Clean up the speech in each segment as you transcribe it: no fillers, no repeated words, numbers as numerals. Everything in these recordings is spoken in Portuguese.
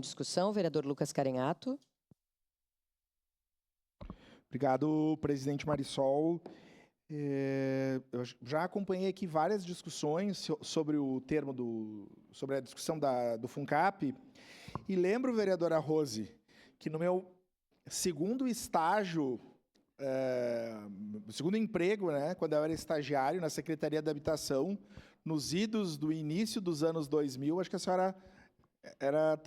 discussão, vereador Lucas Carenhato. Obrigado, presidente Marisol. Eu já acompanhei aqui várias discussões sobre o termo sobre a discussão do FUNCAP, e lembro, vereadora Rose, que no meu segundo estágio, segundo emprego, né, quando eu era estagiário na Secretaria da Habitação, nos idos do início dos anos 2000, acho que a senhora era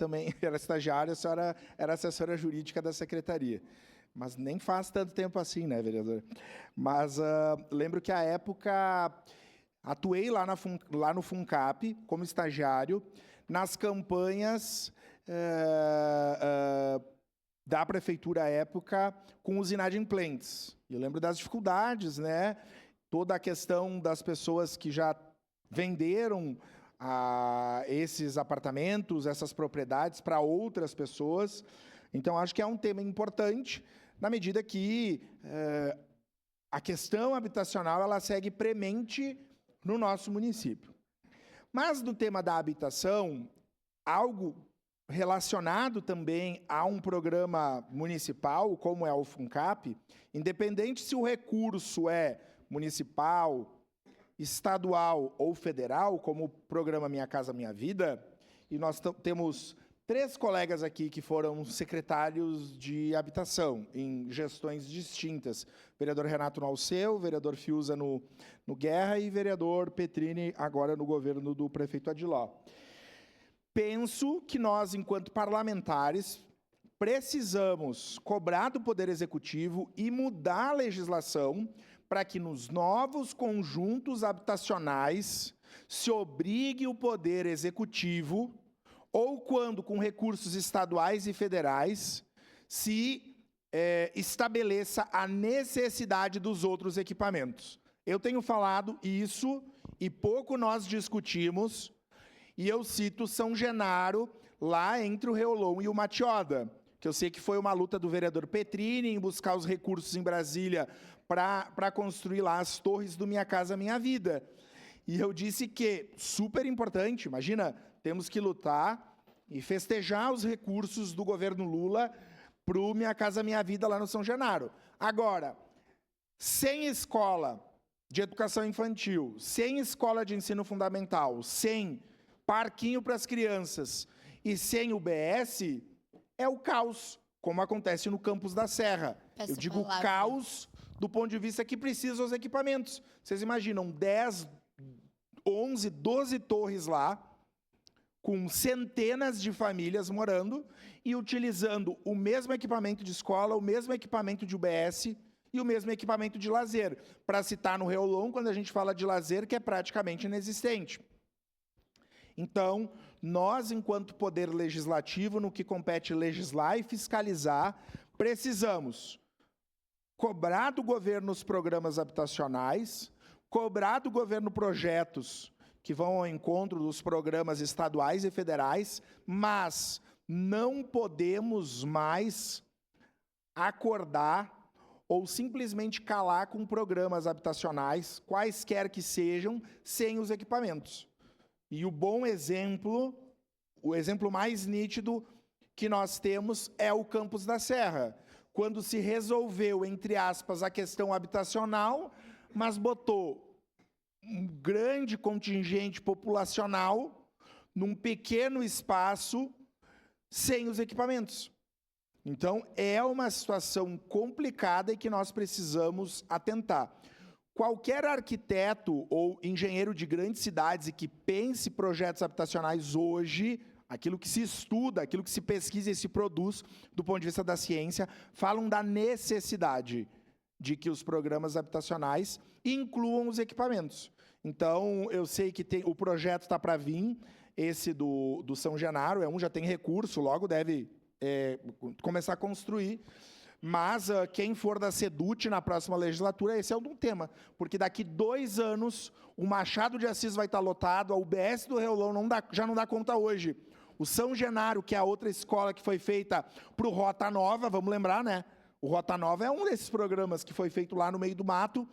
estagiária, a senhora era assessora jurídica da Secretaria. Mas nem faz tanto tempo assim, né, vereador? Mas lembro que, à época, atuei lá no FUNCAP, como estagiário, nas campanhas da prefeitura à época com os inadimplentes. Eu lembro das dificuldades, né? Toda a questão das pessoas que já venderam esses apartamentos, essas propriedades para outras pessoas. Então, acho que é um tema importante, na medida que a questão habitacional ela segue premente no nosso município. Mas, no tema da habitação, algo relacionado também a um programa municipal, como é o FUNCAP, independente se o recurso é municipal, estadual ou federal, como o programa Minha Casa Minha Vida, e nós temos 3 colegas aqui que foram secretários de habitação em gestões distintas. Vereador Renato Nalceu, vereador Fiuza no Guerra e vereador Petrini agora no governo do prefeito Adiló. Penso que nós, enquanto parlamentares, precisamos cobrar do Poder Executivo e mudar a legislação para que nos novos conjuntos habitacionais se obrigue o Poder Executivo, ou quando com recursos estaduais e federais, se estabeleça a necessidade dos outros equipamentos. Eu tenho falado isso e pouco nós discutimos, e eu cito São Genaro, lá entre o Reolon e o Matioda, que eu sei que foi uma luta do vereador Petrini em buscar os recursos em Brasília para construir lá as torres do Minha Casa Minha Vida. E eu disse que, super importante, imagina, temos que lutar e festejar os recursos do governo Lula para o Minha Casa Minha Vida lá no São Genaro. Agora, sem escola de educação infantil, sem escola de ensino fundamental, sem parquinho para as crianças e sem UBS, é o caos, como acontece no campus da Serra. Eu digo caos do ponto de vista que precisa os equipamentos. Vocês imaginam 10, 11, 12 torres lá, com centenas de famílias morando e utilizando o mesmo equipamento de escola, o mesmo equipamento de UBS e o mesmo equipamento de lazer. Para citar no Reolon, quando a gente fala de lazer, que é praticamente inexistente. Então, nós, enquanto poder legislativo, no que compete legislar e fiscalizar, precisamos cobrar do governo os programas habitacionais, cobrar do governo projetos que vão ao encontro dos programas estaduais e federais, mas não podemos mais acordar ou simplesmente calar com programas habitacionais, quaisquer que sejam, sem os equipamentos. E o bom exemplo, o exemplo mais nítido que nós temos é o Campus da Serra, quando se resolveu, entre aspas, a questão habitacional, mas botou um grande contingente populacional num pequeno espaço sem os equipamentos. Então, é uma situação complicada e que nós precisamos atentar. Qualquer arquiteto ou engenheiro de grandes cidades e que pense projetos habitacionais hoje, aquilo que se estuda, aquilo que se pesquisa e se produz do ponto de vista da ciência, falam da necessidade de que os programas habitacionais incluam os equipamentos. Então, eu sei que o projeto está para vir, esse do São Genaro, já tem recurso, logo deve começar a construir, mas quem for da SEDUT na próxima legislatura, esse é um tema, porque daqui 2 anos o Machado de Assis vai estar lotado, a UBS do Reolon já não dá conta hoje. O São Genaro, que é a outra escola que foi feita para o Rota Nova, vamos lembrar, né? O Rota Nova é um desses programas que foi feito lá no meio do mato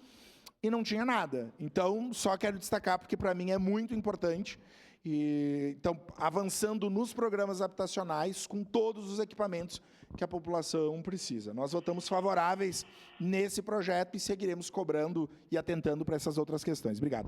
e não tinha nada. Então, só quero destacar, porque para mim é muito importante, Então, avançando nos programas habitacionais com todos os equipamentos que a população precisa. Nós votamos favoráveis nesse projeto e seguiremos cobrando e atentando para essas outras questões. Obrigado.